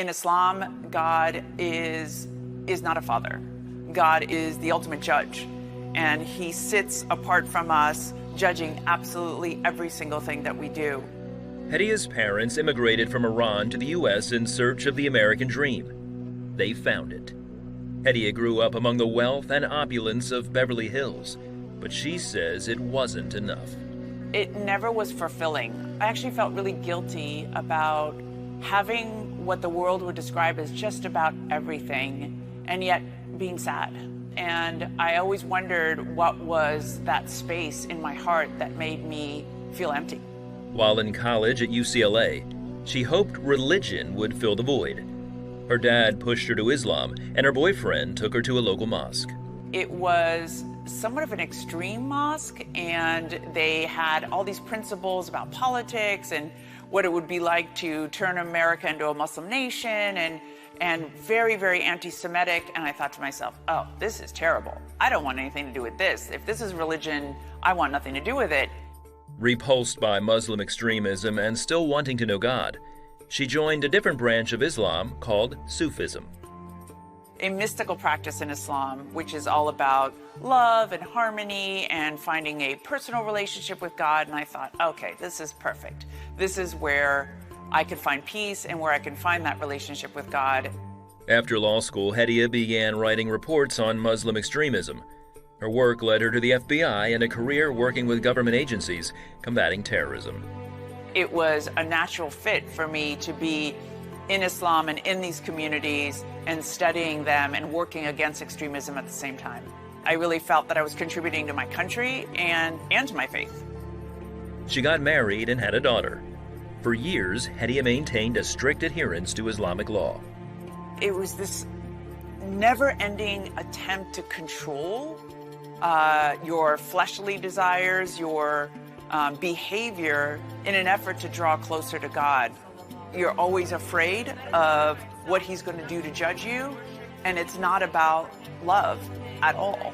In Islam, God is not a father. God is the ultimate judge, and he sits apart from us, judging absolutely every single thing that we do. Hedia's parents immigrated from Iran to the U.S. in search of the American dream. They found it. Hedia grew up among the wealth and opulence of Beverly Hills, but she says it wasn't enough. It never was fulfilling. I actually felt really guilty about having what the world would describe as just about everything, and yet being sad. And I always wondered what was that space in my heart that made me feel empty. While in college at UCLA, she hoped religion would fill the void. Her dad pushed her to Islam, and her boyfriend took her to a local mosque. It was somewhat of an extreme mosque, and they had all these principles about politics and what it would be like to turn America into a Muslim nation, and very, very anti-Semitic. And I thought to myself, oh, this is terrible. I don't want anything to do with this. If this is religion, I want nothing to do with it. Repulsed by Muslim extremism and still wanting to know God, she joined a different branch of Islam called Sufism. A mystical practice in Islam, which is all about love and harmony and finding a personal relationship with God. And I thought, okay, this is perfect. This is where I could find peace and where I can find that relationship with God. After law school, Hedia began writing reports on Muslim extremism. Her work led her to the FBI and a career working with government agencies combating terrorism. It was a natural fit for me to be in Islam and in these communities and studying them and working against extremism at the same time. I really felt that I was contributing to my country and to my faith. She got married and had a daughter. For years, Hedia maintained a strict adherence to Islamic law. It was this never-ending attempt to control your fleshly desires, your behavior in an effort to draw closer to God. You're always afraid of what he's going to do to judge you, and it's not about love at all.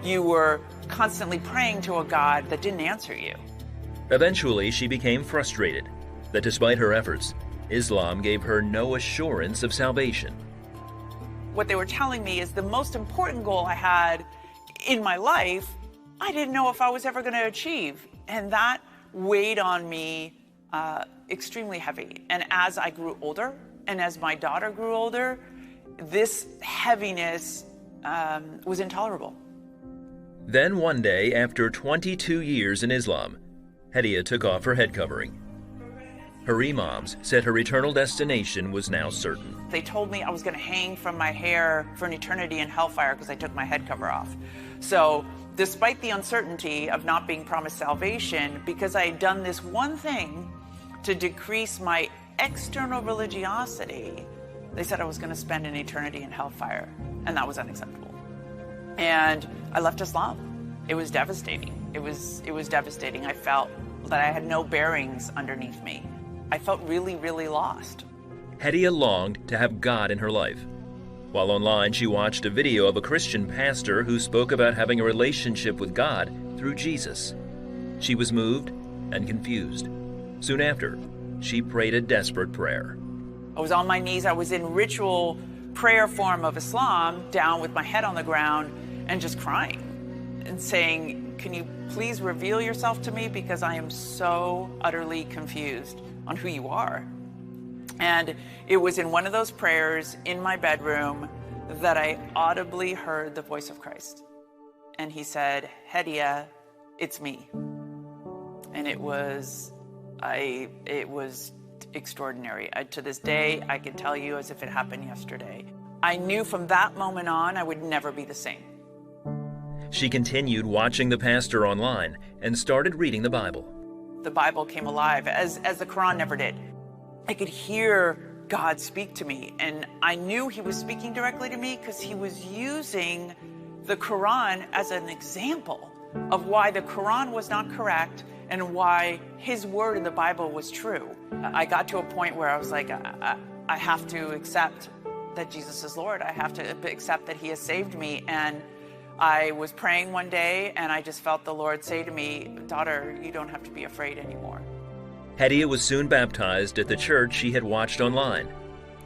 You were constantly praying to a God that didn't answer you. Eventually, she became frustrated that despite her efforts, Islam gave her no assurance of salvation. What they were telling me is the most important goal I had in my life, I didn't know if I was ever going to achieve. And that weighed on me extremely heavy. And as I grew older, and as my daughter grew older, this heaviness was intolerable. Then one day, after 22 years in Islam, Hedia took off her head covering. Her imams said her eternal destination was now certain. They told me I was going to hang from my hair for an eternity in hellfire because I took my head cover off. So despite the uncertainty of not being promised salvation, because I had done this one thing to decrease my external religiosity, they said I was going to spend an eternity in hellfire, and that was unacceptable. And I left Islam. It was devastating. It was devastating. I felt that I had no bearings underneath me. I felt really, really lost. Hedia longed to have God in her life. While online, she watched a video of a Christian pastor who spoke about having a relationship with God through Jesus. She was moved and confused. Soon after, she prayed a desperate prayer. I was on my knees. I was in ritual prayer form of Islam, down with my head on the ground and just crying and saying, can you please reveal yourself to me, because I am so utterly confused on who you are. And it was in one of those prayers in my bedroom that I audibly heard the voice of Christ. And he said, Hedia, it's me. And it was extraordinary. To this day, I can tell you as if it happened yesterday. I knew from that moment on, I would never be the same. She continued watching the pastor online and started reading the Bible. The Bible came alive, as the Quran never did. I could hear God speak to me, and I knew he was speaking directly to me because he was using the Quran as an example of why the Quran was not correct and why his word in the Bible was true. I got to a point where I was like, I have to accept that Jesus is Lord. I have to accept that he has saved me. And I was praying one day, and I just felt the Lord say to me, daughter, you don't have to be afraid anymore. Hedia was soon baptized at the church she had watched online.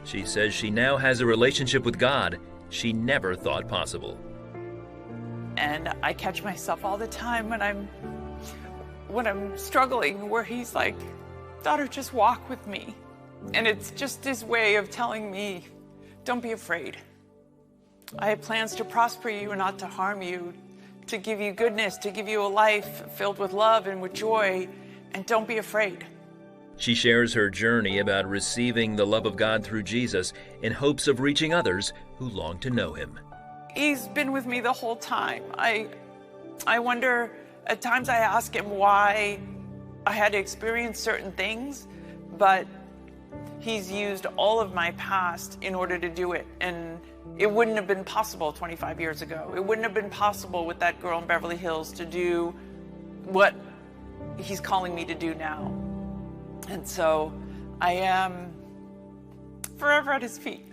She says she now has a relationship with God she never thought possible. And I catch myself all the time when I'm struggling, where he's like, daughter, just walk with me. And it's just his way of telling me, don't be afraid. I have plans to prosper you and not to harm you, to give you goodness, to give you a life filled with love and with joy, and don't be afraid. She shares her journey about receiving the love of God through Jesus in hopes of reaching others who long to know him. He's been with me the whole time. I wonder, at times I ask him why I had to experience certain things, but he's used all of my past in order to do it. And it wouldn't have been possible 25 years ago. It wouldn't have been possible with that girl in Beverly Hills to do what he's calling me to do now. And so I am forever at his feet.